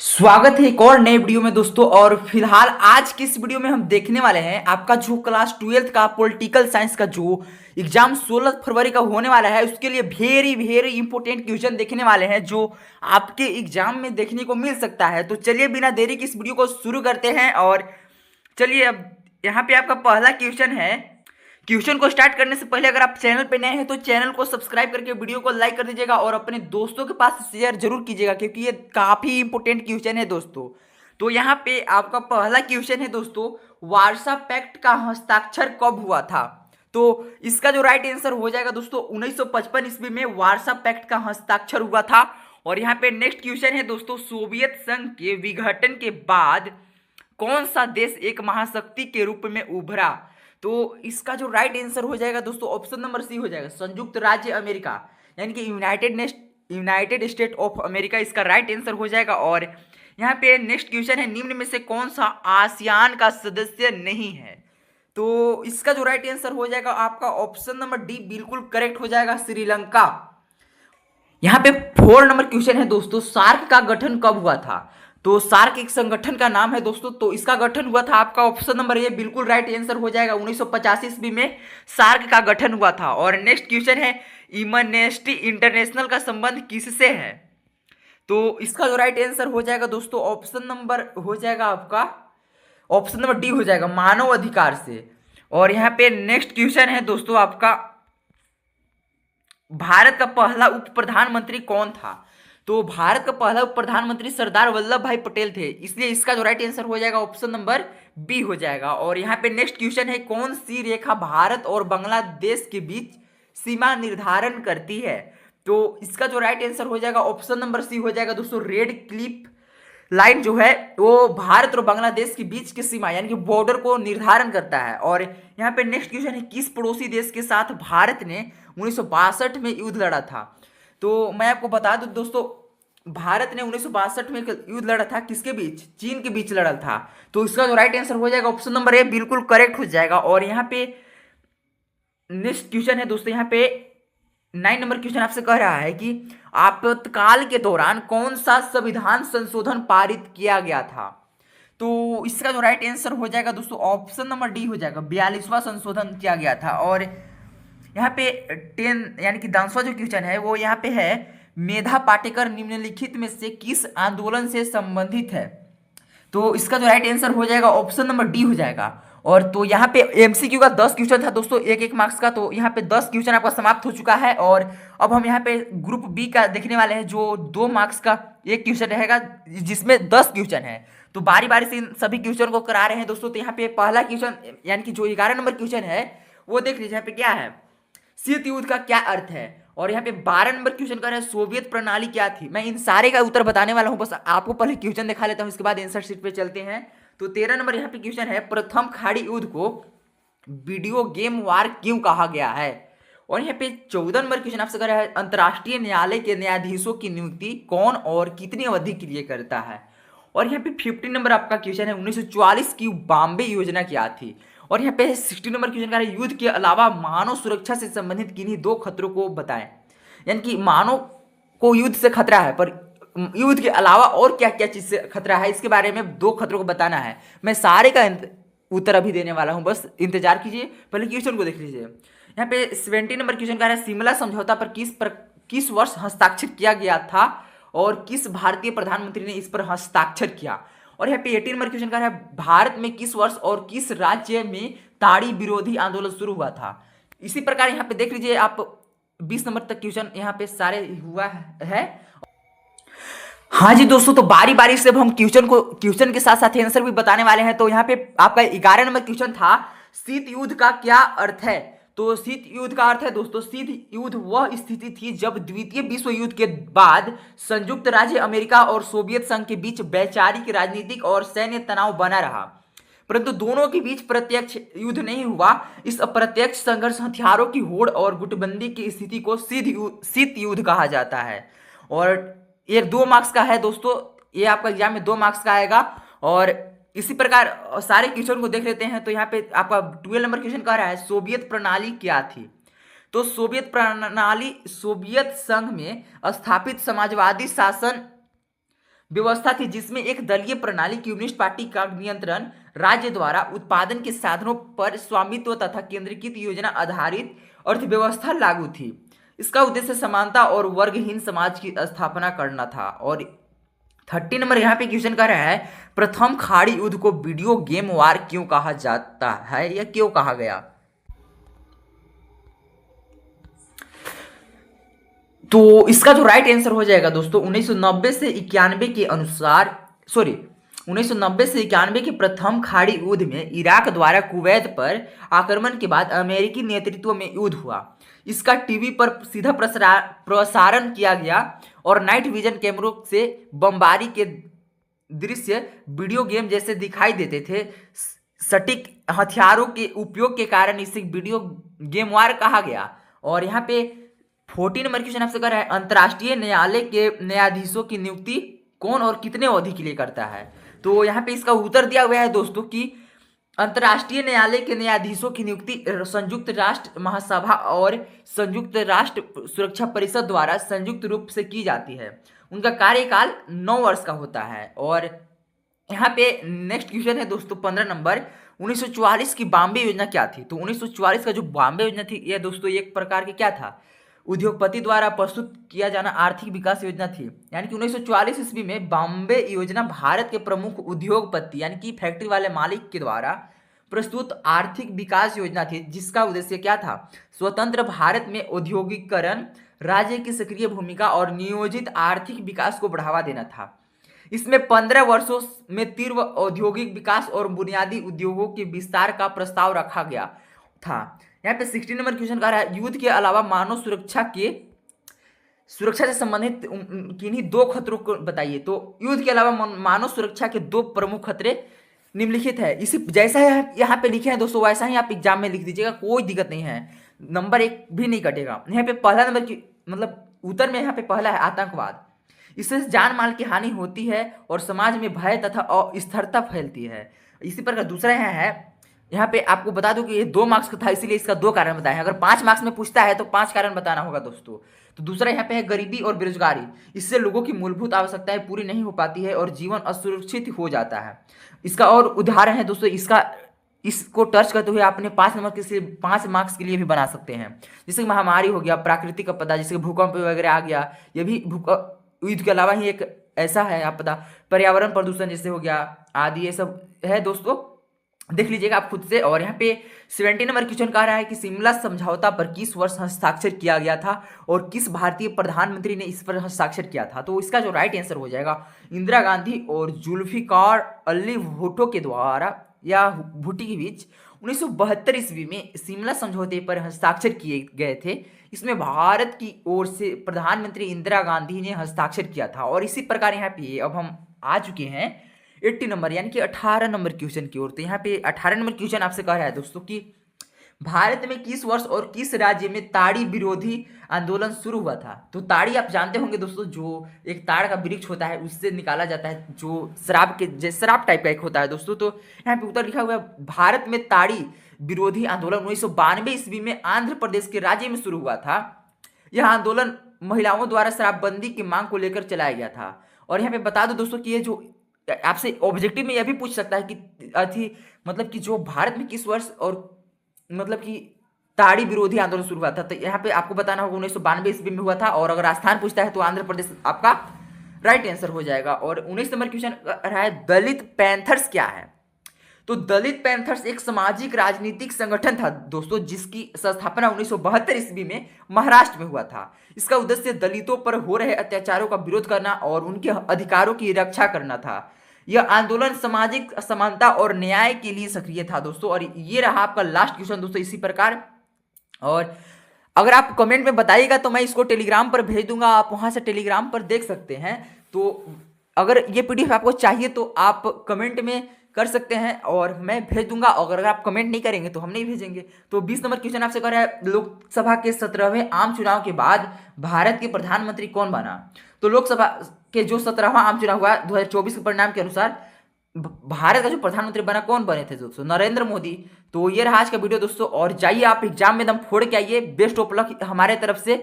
स्वागत है एक और नए वीडियो में दोस्तों। और फिलहाल आज की इस वीडियो में हम देखने वाले हैं आपका जो क्लास 12th का पॉलिटिकल साइंस का जो एग्जाम 16 फरवरी का होने वाला है उसके लिए वेरी वेरी इंपॉर्टेंट क्वेश्चन देखने वाले हैं जो आपके एग्जाम में देखने को मिल सकता है। तो चलिए बिना देरी की इस वीडियो को शुरू करते हैं। और चलिए अब यहाँ पे आपका पहला क्वेश्चन है। क्वेश्चन को स्टार्ट करने से पहले अगर आप चैनल पे नए हैं तो चैनल को सब्सक्राइब करके वीडियो को लाइक कर दीजिएगा और अपने दोस्तों के पास शेयर जरूर कीजिएगा क्योंकि ये काफी इंपॉर्टेंट क्वेश्चन है दोस्तों। तो यहाँ पे आपका पहला क्वेश्चन है दोस्तों, वार्सा पैक्ट का हस्ताक्षर कब हुआ था? तो इसका जो राइट आंसर हो जाएगा दोस्तों 1955 ईस्वी में वार्सा पैक्ट का हस्ताक्षर हुआ था। और यहाँ पे नेक्स्ट क्वेश्चन है दोस्तों, सोवियत संघ के विघटन के बाद कौन सा देश एक महाशक्ति के रूप में उभरा? तो इसका जो राइट आंसर हो जाएगा दोस्तों ऑप्शन नंबर सी हो जाएगा, संयुक्त राज्य अमेरिका, यानी कि यूनाइटेड स्टेट ऑफ अमेरिका इसका राइट आंसर हो जाएगा। और यहाँ पे नेक्स्ट क्वेश्चन है, निम्न में से कौन सा आसियान का सदस्य नहीं है? तो इसका जो राइट आंसर हो जाएगा आपका ऑप्शन नंबर डी बिल्कुल करेक्ट हो जाएगा, श्रीलंका। यहाँ पे 4 नंबर क्वेश्चन है दोस्तों, सार्क का गठन कब हुआ था? तो सार्क एक संगठन का नाम है दोस्तों, तो इसका गठन हुआ था आपका ऑप्शन नंबर ए बिल्कुल राइट आंसर हो जाएगा, 1985 ईस्वी में सार्क का गठन हुआ था। और नेक्स्ट क्वेश्चन है, इमनेस्टी इंटरनेशनल का संबंध किससे है? तो इसका जो राइट आंसर हो जाएगा दोस्तों ऑप्शन नंबर हो जाएगा आपका ऑप्शन नंबर डी हो जाएगा, मानव अधिकार से। और यहाँ पे नेक्स्ट क्वेश्चन है दोस्तों आपका, भारत का पहला उप प्रधानमंत्री कौन था? तो भारत का पहला उप प्रधानमंत्री सरदार वल्लभ भाई पटेल थे, इसलिए इसका जो राइट आंसर हो जाएगा ऑप्शन नंबर बी हो जाएगा। और यहाँ पे नेक्स्ट क्वेश्चन है, कौन सी रेखा भारत और बांग्लादेश के बीच सीमा निर्धारण करती है? तो इसका जो राइट आंसर हो जाएगा ऑप्शन नंबर सी हो जाएगा दोस्तों, रेड क्लिफ लाइन जो है वो भारत और बांग्लादेश के बीच की सीमा यानी कि बॉर्डर को निर्धारण करता है। और यहाँ पे नेक्स्ट क्वेश्चन है, किस पड़ोसी देश के साथ भारत ने 1962 में युद्ध लड़ा था? तो मैं आपको बता दूं दोस्तों, भारत ने 1962 में युद्ध लड़ा था किसके बीच? चीन के बीच लड़ा था। तो इसका जो राइट आंसर हो जाएगा ऑप्शन नंबर ए बिल्कुल करेक्ट हो जाएगा। और यहाँ पे नेक्स्ट क्वेश्चन है दोस्तों, यहाँ पे 9 नंबर क्वेश्चन आपसे कह रहा है कि आपातकाल के दौरान कौन सा संविधान संशोधन पारित किया गया था? तो इसका जो राइट आंसर हो जाएगा दोस्तों ऑप्शन नंबर डी हो जाएगा, 42वां संशोधन किया गया था। और यहाँ पे 10 यानी कि 10वां जो क्वेश्चन है वो यहाँ पे है, मेधा पाटेकर निम्नलिखित में से किस आंदोलन से संबंधित है? तो इसका जो राइट आंसर हो जाएगा ऑप्शन नंबर डी हो जाएगा। और तो यहाँ पे एमसीक्यू का 10 क्वेश्चन था दोस्तों, एक एक मार्क्स का, तो यहाँ पे 10 क्वेश्चन आपका समाप्त हो चुका है। और अब हम यहाँ पे ग्रुप बी का देखने वाले हैं जो 2 मार्क्स का एक क्वेश्चन रहेगा जिसमें 10 क्वेश्चन है। तो बारी बारी से इन सभी क्वेश्चन को करा रहे हैं दोस्तों। तो यहाँ पे पहला क्वेश्चन यानी कि जो 11 नंबर क्वेश्चन है वो देख लीजिए, यहाँ पे क्या है, शीत युद्ध का क्या अर्थ है? और यहाँ पे 12 नंबर क्वेश्चन कर रहा है, सोवियत प्रणाली क्या थी? मैं इन सारे का उत्तर बताने वाला हूँ, बस आपको पहले क्वेश्चन दिखा लेता हूँ, इसके बाद आंसर शीट पे चलते हैं। तो 13 नंबर यहाँ पे क्वेश्चन है, प्रथम खाड़ी युद्ध को वीडियो गेम वार क्यों कहा गया है? और यहाँ पे 14 नंबर क्वेश्चन आपसे कर रहा है, अंतर्राष्ट्रीय न्यायालय के न्यायाधीशों की नियुक्ति कौन और कितनी अवधि के लिए करता है? और यहाँ पे 15 नंबर आपका क्वेश्चन है, 1944 की बॉम्बे योजना क्या थी? और यहाँ पे 60 नंबर क्वेश्चन का है, युद्ध के अलावा मानव सुरक्षा से संबंधित किन्हीं 2 खतरों को बताएं। यानी कि मानव को युद्ध से खतरा है, पर युद्ध के अलावा और क्या क्या चीज से खतरा है इसके बारे में 2 खतरों को बताना है। मैं सारे का उत्तर अभी देने वाला हूं, बस इंतजार कीजिए, पहले क्वेश्चन को देख लीजिए। यहाँ पे 70 नंबर क्वेश्चन का है, शिमला समझौता पर किस वर्ष हस्ताक्षर किया गया था और किस भारतीय प्रधानमंत्री ने इस पर हस्ताक्षर किया? और यहाँ पे 18 नंबर क्वेश्चन का है, भारत में किस वर्ष और किस राज्य में ताड़ी विरोधी आंदोलन शुरू हुआ था? इसी प्रकार यहाँ पे देख लीजिए आप 20 नंबर तक क्वेश्चन यहाँ पे सारे हुआ है। हाँ जी दोस्तों, तो बारी बारी से अब हम क्वेश्चन के साथ साथ आंसर भी बताने वाले हैं। तो यहाँ पे आपका 11 नंबर क्वेश्चन था, शीत युद्ध का क्या अर्थ है? तो शीत युद्ध का अर्थ है दोस्तों, शीत युद्ध वह स्थिति थी जब द्वितीय विश्व युद्ध के बाद संयुक्त राज्य अमेरिका और सोवियत संघ के बीच वैचारिक, राजनीतिक और सैन्य तनाव बना रहा, परंतु दोनों के बीच प्रत्यक्ष युद्ध नहीं हुआ। इस अप्रत्यक्ष संघर्ष, हथियारों की होड़ और गुटबंदी की स्थिति को शीत युद्ध कहा जाता है। और ये 2 मार्क्स का है दोस्तों, ये आपका एग्जाम में 2 मार्क्स का आएगा। और इसी प्रकार सारे क्वेश्चन को देख लेते हैं। तो यहाँ पे आपका 12 नंबर क्वेश्चन कह रहा है, सोवियत प्रणाली क्या थी? तो सोवियत प्रणाली सोवियत संघ में स्थापित समाजवादी शासन व्यवस्था थी जिसमें एक दलीय प्रणाली कम्युनिस्ट पार्टी का नियंत्रण, राज्य द्वारा उत्पादन के साधनों पर स्वामित्व तथा केंद्रीकृत योजना आधारित अर्थव्यवस्था लागू थी। इसका उद्देश्य समानता और वर्गहीन समाज की स्थापना करना था। और 30 नंबर यहाँ पे क्वेश्चन कर रहा है, प्रथम खाड़ी युद्ध को वीडियो गेम वार क्यों कहा जाता है या क्यों कहा गया? तो इसका जो राइट आंसर हो जाएगा दोस्तों 1990 से 91 के अनुसार, सॉरी 1990 से 91 के प्रथम खाड़ी युद्ध में इराक द्वारा कुवैत पर आक्रमण के बाद अमेरिकी नेतृत्व में युद्ध हुआ। इसका टीवी पर सीधा प्रसारण किया गया और नाइट विजन कैमरों से बमबारी के दृश्य वीडियो गेम जैसे दिखाई देते थे। सटीक हथियारों के उपयोग के कारण इसे वीडियो गेम वार कहा गया। और यहाँ पे 14 नंबर क्वेश्चन आपसे कर रहा है, अंतर्राष्ट्रीय न्यायालय के न्यायाधीशों की नियुक्ति कौन और कितने अवधि के लिए करता है? तो यहाँ पे इसका उत्तर दिया हुआ है दोस्तों कि अंतर्राष्ट्रीय न्यायालय के न्यायाधीशों की नियुक्ति संयुक्त राष्ट्र महासभा और संयुक्त राष्ट्र सुरक्षा परिषद द्वारा संयुक्त रूप से की जाती है। उनका कार्यकाल 9 वर्ष का होता है। और यहाँ पे नेक्स्ट क्वेश्चन है दोस्तों 15 नंबर, 1944 की बॉम्बे योजना क्या थी? तो 1944 का जो बॉम्बे योजना थी यह दोस्तों एक प्रकार की क्या था, उद्योगपति द्वारा प्रस्तुत किया जाना आर्थिक विकास योजना थी। यानी कि 1944 ईस्वी में बॉम्बे योजना भारत के प्रमुख उद्योगपति यानी कि फैक्ट्री वाले मालिक के द्वारा प्रस्तुत आर्थिक विकास योजना थी, जिसका उद्देश्य क्या था, स्वतंत्र भारत में औद्योगिकरण, राज्य की सक्रिय भूमिका और नियोजित आर्थिक विकास को बढ़ावा देना था। इसमें 15 वर्षों में तीव्र औद्योगिक विकास और बुनियादी उद्योगों के विस्तार का प्रस्ताव रखा गया था। यहाँ पे 16 नंबर क्वेश्चन कह रहा है, युद्ध के अलावा मानव सुरक्षा से संबंधित किन्हीं 2 खतरों को बताइए। तो युद्ध के अलावा मानव सुरक्षा के 2 प्रमुख खतरे निम्नलिखित है। इसी जैसा यहाँ पे लिखे हैं दोस्तों वैसा ही आप एग्जाम में लिख दीजिएगा, कोई दिक्कत नहीं है, नंबर 1 भी नहीं कटेगा। यहाँ पे पहला नंबर की मतलब उत्तर में यहाँ पे पहला है आतंकवाद। इससे जान माल की हानि होती है और समाज में भय तथा अस्थिरता फैलती है। इसी प्रकार दूसरा यहाँ पे आपको बता दूं कि ये 2 मार्क्स का था, इसीलिए इसका 2 कारण बताए हैं। अगर 5 मार्क्स में पूछता है तो 5 कारण बताना होगा दोस्तों। तो दूसरा यहाँ पे है गरीबी और बेरोजगारी। इससे लोगों की मूलभूत आवश्यकताएं पूरी नहीं हो पाती है और जीवन असुरक्षित हो जाता है। इसका और उदाहरण है दोस्तों, इसको टच करते हुए आपने 5 मार्क्स के लिए भी बना सकते हैं। जैसे महामारी हो गया, प्राकृतिक आपदा जैसे भूकंप वगैरह आ गया, ये भी युद्ध के अलावा ही एक ऐसा है आपदा। पर्यावरण प्रदूषण जैसे हो गया आदि, ये सब है दोस्तों, देख लीजिएगा आप खुद से। और यहाँ पे 17 नंबर क्वेश्चन कह रहा है कि शिमला समझौता पर किस वर्ष हस्ताक्षर किया गया था और किस भारतीय प्रधानमंत्री ने इस पर हस्ताक्षर किया था? तो इसका जो राइट आंसर हो जाएगा इंदिरा गांधी और जुल्फिकार अली भुट्टो के द्वारा या भुट्टी के बीच 1972 ईस्वी में शिमला समझौते पर हस्ताक्षर किए गए थे। इसमें भारत की ओर से प्रधानमंत्री इंदिरा गांधी ने हस्ताक्षर किया था। और इसी प्रकार यहाँ पे अब हम आ चुके हैं 80 नंबर यानी कि 18 नंबर क्वेश्चन की ओर। तो यहाँ पे 18 नंबर क्वेश्चन आपसे कह रहा है दोस्तों कि भारत में किस वर्ष और किस राज्य में ताड़ी विरोधी आंदोलन शुरू हुआ था? तो ताड़ी आप जानते होंगे दोस्तों, जो एक ताड़ का वृक्ष होता है उससे निकाला जाता है, जो शराब टाइप का एक होता है दोस्तों। तो यहाँ पे उत्तर लिखा हुआ है, भारत में ताड़ी विरोधी आंदोलन 1992 ईस्वी में आंध्र प्रदेश के राज्य में शुरू हुआ था। यह आंदोलन महिलाओं द्वारा शराबबंदी की मांग को लेकर चलाया गया था। और यहाँ पे बता दो दोस्तों कि ये जो आपसे ऑब्जेक्टिव में यह भी पूछ सकता है कि मतलब कि जो भारत में किस वर्ष और मतलब कि ताड़ी विरोधी आंदोलन शुरू हुआ था। तो यहाँ पे आपको बताना होगा 1992 ईस्वी में हुआ था। और अगर राजस्थान पूछता है तो आंध्र प्रदेश आपका राइट आंसर हो जाएगा। और 19 नंबर क्वेश्चन रहा है, दलित पैंथर्स क्या है? तो दलित पैंथर्स एक सामाजिक राजनीतिक संगठन था दोस्तों, जिसकी स्थापना 1972 ईस्वी में महाराष्ट्र में हुआ था। इसका उद्देश्य दलितों पर हो रहे अत्याचारों का विरोध करना और उनके अधिकारों की रक्षा करना था। यह आंदोलन सामाजिक समानता और न्याय के लिए सक्रिय था दोस्तों। और ये रहा आपका लास्ट क्वेश्चन दोस्तों इसी प्रकार। और अगर आप कमेंट में बताइएगा तो मैं इसको टेलीग्राम पर भेज दूंगा, आप वहां से टेलीग्राम पर देख सकते हैं। तो अगर ये पीडीएफ आपको चाहिए तो आप कमेंट में कर सकते हैं और मैं भेज दूंगा। अगर आप कमेंट नहीं करेंगे तो हम नहीं भेजेंगे। तो 20 नंबर क्वेश्चन आपसे कर रहा है, लोकसभा के 17वें आम चुनाव के बाद भारत के प्रधानमंत्री कौन बना? तो लोकसभा के जो 17वां आम चुनाव हुआ 2024 के परिणाम के अनुसार भारत का जो प्रधानमंत्री बना, कौन बने थे दोस्तों? नरेंद्र मोदी। तो ये रहा आज का वीडियो दोस्तों। और जाइए आप एग्जाम में दम फोड़ के आइए। बेस्ट ऑफ लक हमारे तरफ से।